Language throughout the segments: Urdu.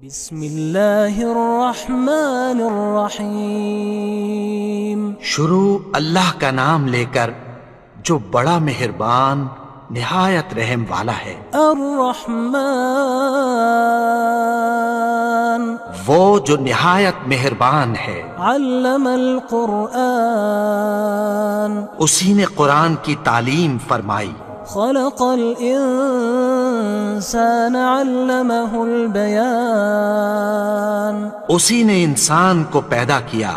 بسم اللہ الرحمن الرحیم۔ شروع اللہ کا نام لے کر جو بڑا مہربان نہایت رحم والا ہے۔ الرحمن وہ جو نہایت مہربان ہے۔ علم القرآن اسی نے قرآن کی تعلیم فرمائی۔ خلق الانسان علمہ البیان اسی نے انسان کو پیدا کیا،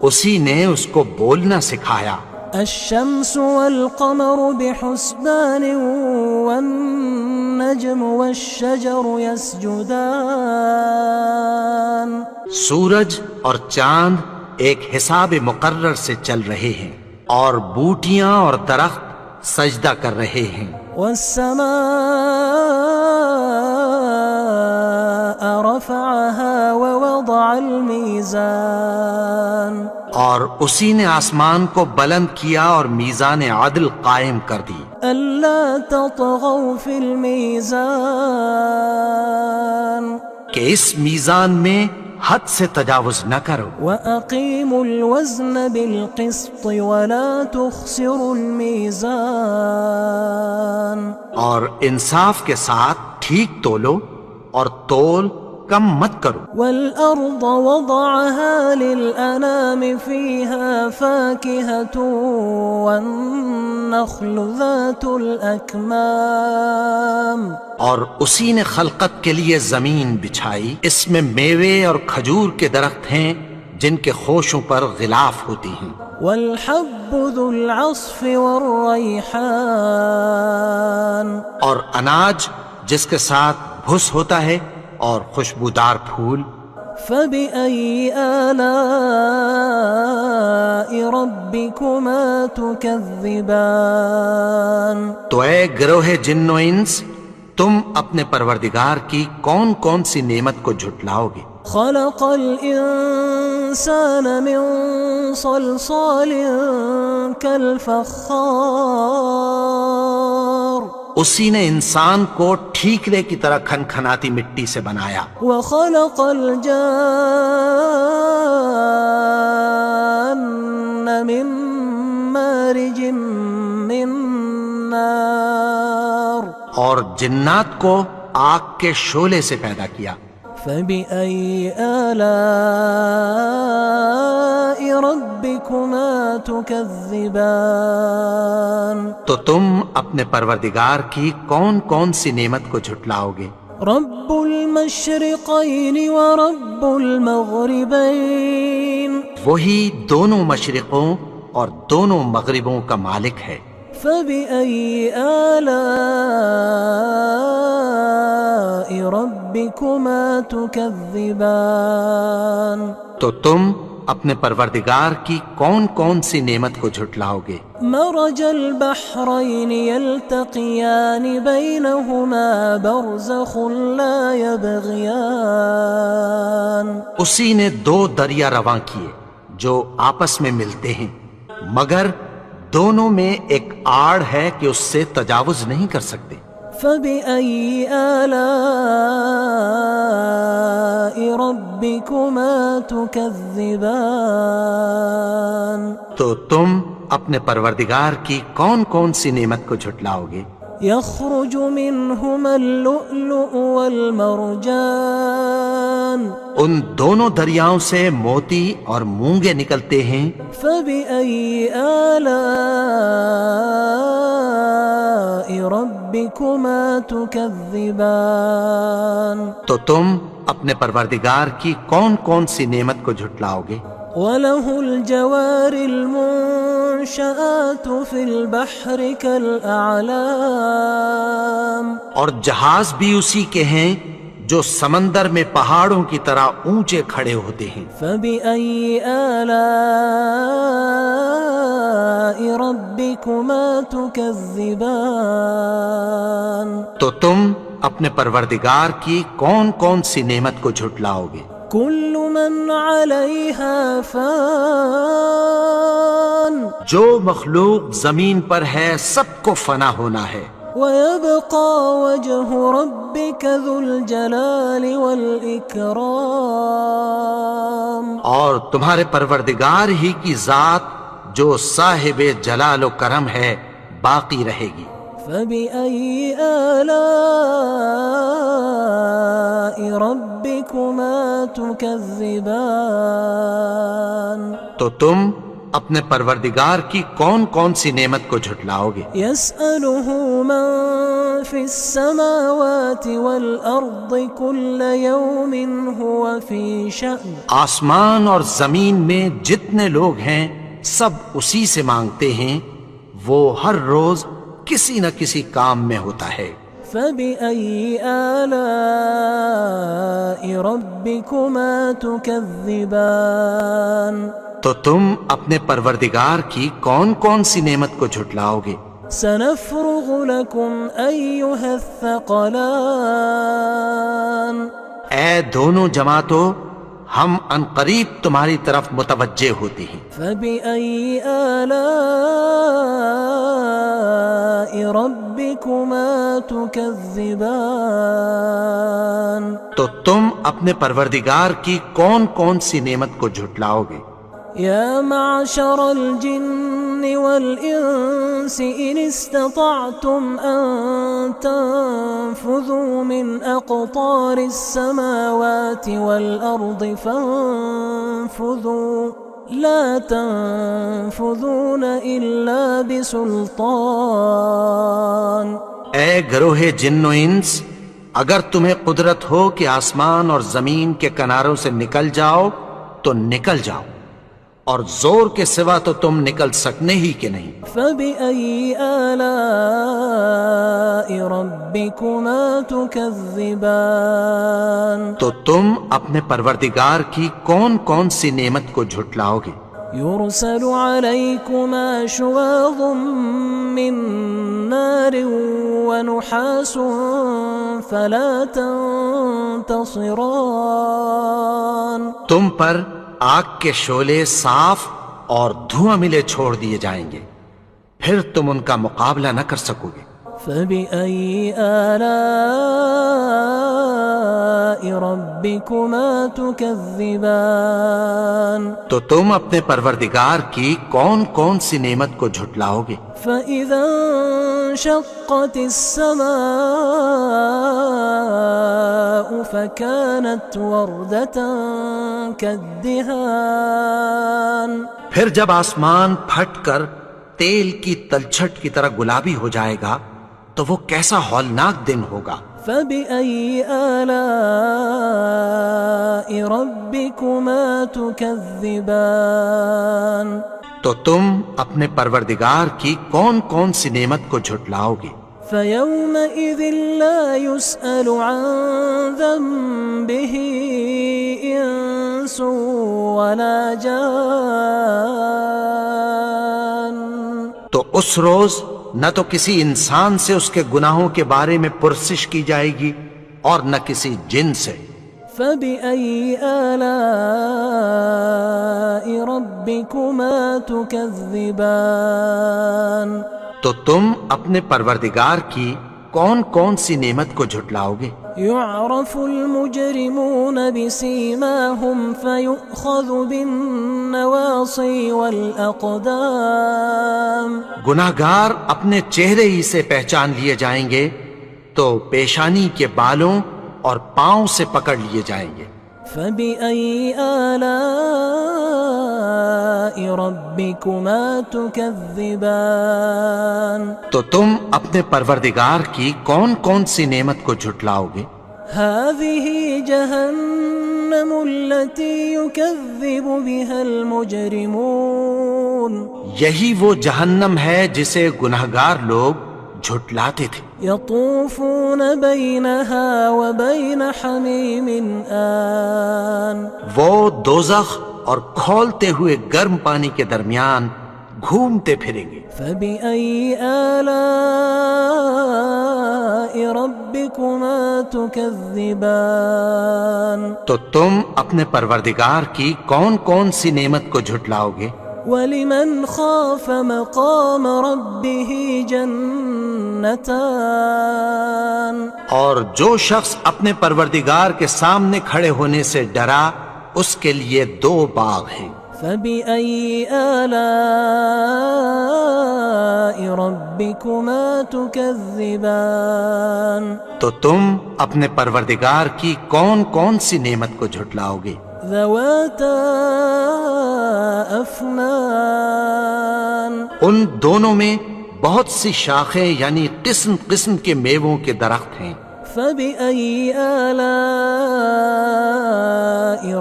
اسی نے اس کو بولنا سکھایا۔ الشمس والقمر بحسبان والنجم والشجر يسجدان سورج اور چاند ایک حساب مقرر سے چل رہے ہیں، اور بوٹیاں اور درخت سجدہ کر رہے ہیں۔ والسماء رفعها ووضع الميزان اور اسی نے آسمان کو بلند کیا اور میزان عدل قائم کر دی۔ ألا تطغوا في الميزان کہ اس میزان میں حد سے تجاوز نہ کرو۔ وأقيموا الوزن بالقسط ولا تخسروا الميزان اور انصاف کے ساتھ ٹھیک تولو اور تول کم مت کرو۔ والأرض وضعها للأنام فيها فاكهة والنخل ذات الأكمام اور اسی نے خلقت کے لیے زمین بچھائی، اس میں میوے اور کھجور کے درخت ہیں جن کے خوشوں پر غلاف ہوتی ہیں۔ والحب ذو العصف والريحان اور اناج جس کے ساتھ بھس ہوتا ہے اور خوشبودار پھول۔ فبأي آلاء ربكما تكذبان تو اے گروہ جن و انس، تم اپنے پروردگار کی کون کون سی نعمت کو جھٹلاؤ گے؟ خلق الإنسان من صلصال كالفخار اسی نے انسان کو ٹھیکرے کی طرح کھنکھناتی مٹی سے بنایا۔ وخلق الجان من مارج من نار اور جنات کو آگ کے شعلے سے پیدا کیا۔ فبأي آلاء ربكما تكذبان تو تم اپنے پروردگار کی کون کون سی نعمت کو جھٹلاؤ گے؟ رب المشرقين ورب المغربين وہی دونوں مشرقوں اور دونوں مغربوں کا مالک ہے۔ فبأي آلاء ربكما تكذبان تو تم اپنے پروردگار کی کون کون سی نعمت کو جھٹلاؤ گے؟ مرج البحرين يلتقيان بينهما برزخ لا يبغيان اسی نے دو دریا رواں کیے جو آپس میں ملتے ہیں، مگر دونوں میں ایک آڑ ہے کہ اس سے تجاوز نہیں کر سکتے۔ فبأي آلاء ربكما تكذبان تو تم اپنے پروردگار کی کون کون سی نعمت کو جھٹلاؤ گے؟ يخرج منهما اللؤلؤ والمرجان ان دونوں دریاؤں سے موتی اور مونگے نکلتے ہیں۔ فبأي آلاء ربكما تكذبان تو تم اپنے پروردگار کی کون کون سی نعمت کو جھٹلاؤ گے؟ وله الجوار المنشآت في البحر كالأعلام اور جہاز بھی اسی کے ہیں جو سمندر میں پہاڑوں کی طرح اونچے کھڑے ہوتے ہیں۔ فبأي آلاء ربكما تكذبان تو تم اپنے پروردگار کی کون کون سی نعمت کو جھٹلاؤ گے؟ كل من عليها فان جو مخلوق زمین پر ہے سب کو فنا ہونا ہے۔ ويبقى وجه ربك ذو الجلال والإكرام. اور تمہارے پروردگار ہی کی ذات جو صاحب جلال و کرم ہے باقی رہے گی. فبأي آلاء ربكما تكذبان. تو تم اپنے پروردگار کی کون کون سی نعمت کو جھٹلاؤ گے؟ يسأله من في السماوات والأرض كل يوم هو في شأن. آسمان اور زمین میں جتنے لوگ ہیں سب اسی سے مانگتے ہیں، وہ ہر روز کسی نہ کسی کام میں ہوتا ہے. فبأي آلاء ربكما تكذبان. تو تم اپنے پروردگار کی کون کون سی نعمت کو جھٹلاؤ گے؟ سنفرغ لكم أيها الثقلان. اے دونوں جماعتوں، ہم عنقریب تمہاری طرف متوجہ ہوتے ہیں. فبأي آلاء ربكما تكذبان. تو تم اپنے پروردگار کی کون کون سی نعمت کو جھٹلاؤ گے؟ يا معشر الجن والإنس إن استطعتم أن تنفذوا من أقطار السماوات والأرض فانفذوا لا تنفذون إلا بسلطان. اے گروہ جن و انس، اگر تمہیں قدرت ہو کہ آسمان اور زمین کے کناروں سے نکل جاؤ تو نکل جاؤ، اور زور کے سوا تو تم نکل سکنے ہی کہ نہیں. فبأي آلاء ربكما تكذبان. تو تم اپنے پروردگار کی کون کون سی نعمت کو جھٹلاؤ گے؟ يرسل عليكما شواظ من نار ونحاس فلا تنتصران. تم پر آگ کے شعلے صاف اور دھواں ملے چھوڑ دیے جائیں گے، پھر تم ان کا مقابلہ نہ کر سکو گے. فبأي آلاء ربكما تكذبان. تو تم اپنے پروردگار کی کون کون سی نعمت کو جھٹلاؤ گے؟ فإذا انشقت السماء فكانت وردة كالدهان. پھر جب آسمان پھٹ کر تیل کی تلچھٹ کی طرح گلابی ہو جائے گا تو وہ کیسا ہولناک دن ہوگا. فبأي آلاء ربكما تكذبان. تو تم اپنے پروردگار کی کون کون سی نعمت کو جھٹلاؤ گے؟ فيومئذ لا يسأل عن ذنبه إنس ولا جان. تو اس روز نہ تو کسی انسان سے اس کے گناہوں کے بارے میں پرسش کی جائے گی اور نہ کسی جن سے. فبأي آلاء ربكما تكذبان. تو تم اپنے پروردگار کی کون کون سی نعمت کو جھٹلاؤ گے؟ يعرف المجرمون بسيماهم فيؤخذ بالنواصي والأقدام. گناہگار اپنے چہرے ہی سے پہچان لیے جائیں گے تو پیشانی کے بالوں اور پاؤں سے پکڑ لیے جائیں گے. فبأي آلاء ربكما تكذبان. تو تم اپنے پروردگار کی کون کون سی نعمت کو جھٹلاؤ گے؟ هذه جهنم التي يكذب بها المجرمون. یہی وہ جہنم ہے جسے گناہگار لوگ جھٹلاتے تھے. يطوفون بينها وبين حميم آن. وہ دوزخ اور کھولتے ہوئے گرم پانی کے درمیان گھومتے پھریں گے. فبأي آلاء ربكما تكذبان. تو تم اپنے پروردگار کی کون کون سی نعمت کو جھٹلاؤ گے؟ ولمن خاف مقام ربه جنتان. جنتان اور جو شخص اپنے پروردگار کے سامنے کھڑے ہونے سے ڈرا اس کے لیے 2 باغ ہیں۔ فبأي آلاء ربكما تكذبان تو تم اپنے پروردگار کی کون کون سی نعمت کو جھٹلاؤ گے؟ ذواتا أفنان ان دونوں میں بہت سی شاخیں یعنی قسم قسم کے میووں کے درخت ہیں۔ فبأي آلاء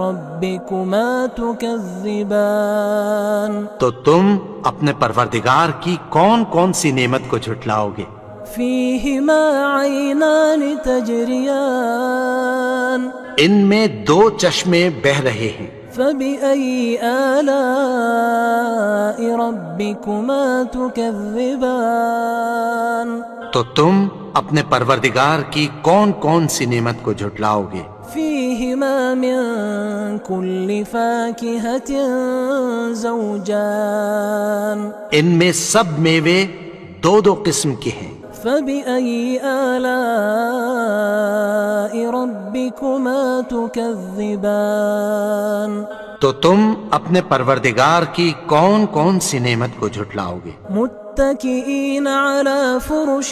ربكما تكذبان تو تم اپنے پروردگار کی کون کون سی نعمت کو جھٹلاؤ گے؟ فيهما عينان تجريان ان میں 2 چشمے بہہ رہے ہیں۔ فبأي آلاء ربكما تكذبان تو تم اپنے پروردگار کی کون کون سی نعمت کو جھٹلاؤ گے؟ فيهما من كل فاكهة زوجان ان میں سب میوے 2 قسم کے ہیں۔ فبأي آلاء ربكما تكذبان تو تم اپنے پروردگار کی کون کون سی نعمت کو جھٹلاؤ گے؟ متكئين على فرش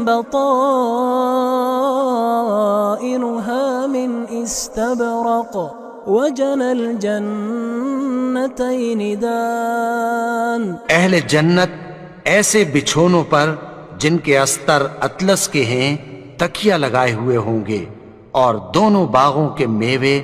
بطائنها من استبرق وجنى الجنتين دان اہل جنت ایسے بچھونوں پر جن کے استر اطلس کے ہیں تکیہ لگائے ہوئے ہوں گے اور دونوں باغوں کے میوے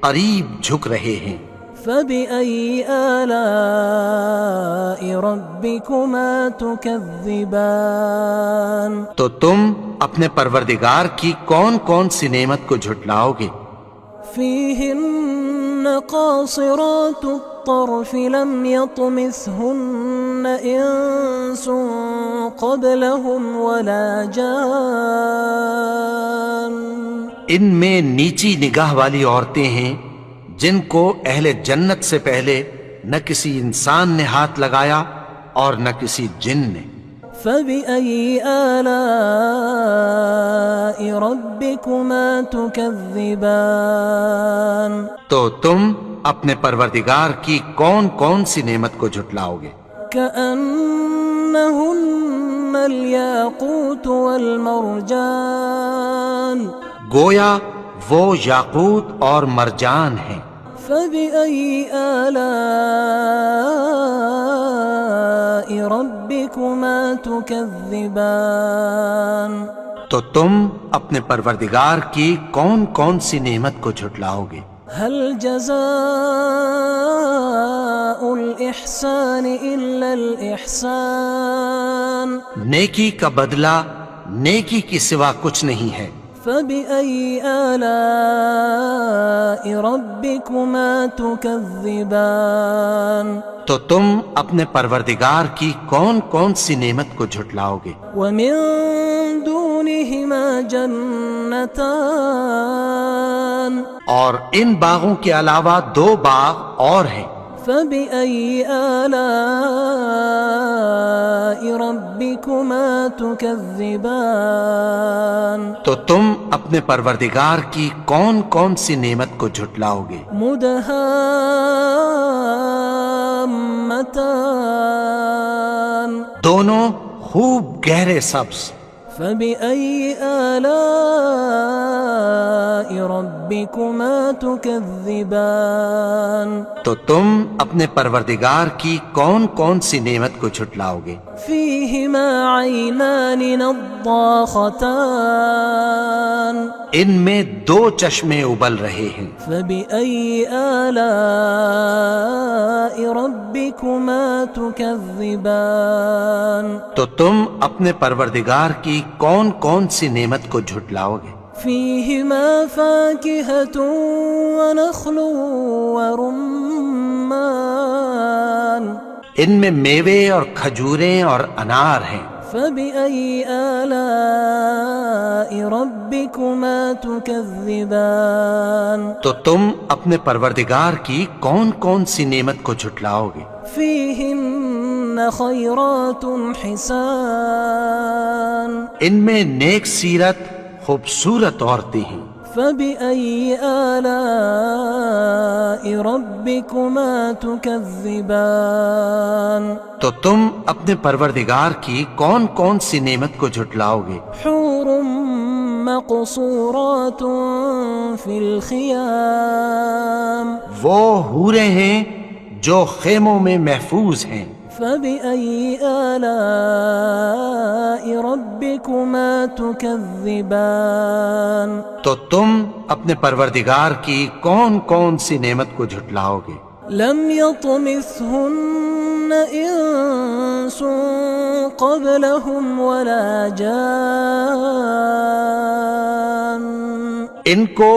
قریب جھک رہے ہیں۔ فبأي آلاء ربكما تكذبان تو تم اپنے پروردگار کی کون کون سی نعمت کو جھٹلاؤ گے؟ فيهن قاصرات الطرف لم يطمثهن إنس قبلهم ولا جان ان میں نیچی نگاہ والی عورتیں ہیں جن کو اہل جنت سے پہلے نہ کسی انسان نے ہاتھ لگایا اور نہ کسی جن نے۔ فبأي آلاء ربكما تكذبان تو تم اپنے پروردگار کی کون کون سی نعمت کو جھٹلاؤ گے؟ كأنهن الياقوت والمرجان گویا وہ یاقوت اور مرجان ہیں۔ فبأي آلاء ربكما تكذبان تو تم اپنے پروردگار کی کون کون سی نعمت کو جھٹلاؤ گے؟ هل جزاء الإحسان إلا الإحسان نیکی کا بدلہ نیکی کی سوا کچھ نہیں ہے۔ فبأي آلاء ربكما تكذبان تو تم اپنے پروردگار کی کون کون سی نعمت کو جھٹلاؤ گے؟ ومن دونهما جنتان اور ان باغوں کے علاوہ 2 باغ اور ہیں۔ فبأي آلاء ربكما تكذبان تو تم اپنے پروردگار کی کون کون سی نعمت کو جھٹلاؤ گے؟ مدهامتان دونوں خوب گہرے سبز۔ فبأي آلاء ربكما تكذبان تو تم اپنے پروردگار کی کون کون سی نعمت کو جھٹلاؤ گے؟ فيهما عينان نضاختان ان میں 2 چشمے ابل رہے ہیں۔ فبأي آلاء ربكما تكذبان تو تم اپنے پروردگار کی کون کون سی نعمت کو جھٹلاؤ گے؟ فيهما فاكهة ونخل ورمان ان میں میوے اور کھجوریں اور انار ہیں۔ فبأي آلاء ربكما تكذبان تو تم اپنے پروردگار کی کون کون سی نعمت کو جھٹلاؤ گے؟ فيهن خيرات حسان ان میں نیک سیرت خوبصورت عورتیں ہیں. فبأي آلاء ربكما تكذبان تو تم اپنے پروردگار کی کون کون سی نعمت کو جھٹلاؤ گے؟ حور مقصورات في الخيام وہ حوریں ہیں جو خیموں میں محفوظ ہیں. فبأي آلاء ربكما تكذبان تو تم اپنے پروردگار کی کون کون سی نعمت کو جھٹلاؤ گے؟ لم يطمثهن انس قبلهم ولا جان ان کو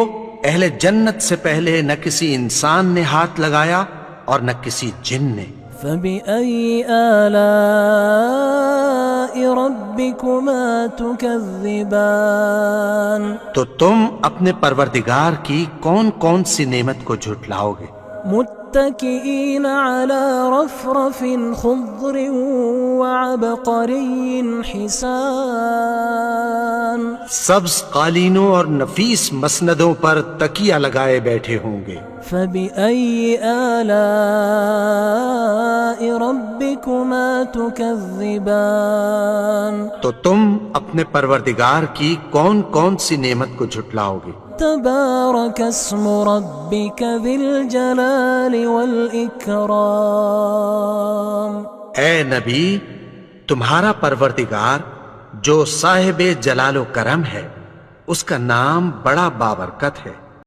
اہل جنت سے پہلے نہ کسی انسان نے ہاتھ لگایا اور نہ کسی جن نے. فبأي آلاء ربكما تكذبان تو تم اپنے پروردگار کی کون کون سی نعمت کو جھٹلاؤ گے؟ متكئين على رفرف خضر وعبقري حسان سبز قالینوں اور نفیس مسندوں پر تکیہ لگائے بیٹھے ہوں گے. فبأي آلاء ربكما تكذبان تو تم اپنے پروردگار کی کون کون سی نعمت کو جھٹلاؤ گے؟ تبارك اسم ربك ذي الجلال والإكرام اے نبی، تمہارا پروردگار جو صاحب جلال و کرم ہے، اس کا نام بڑا بابرکت ہے.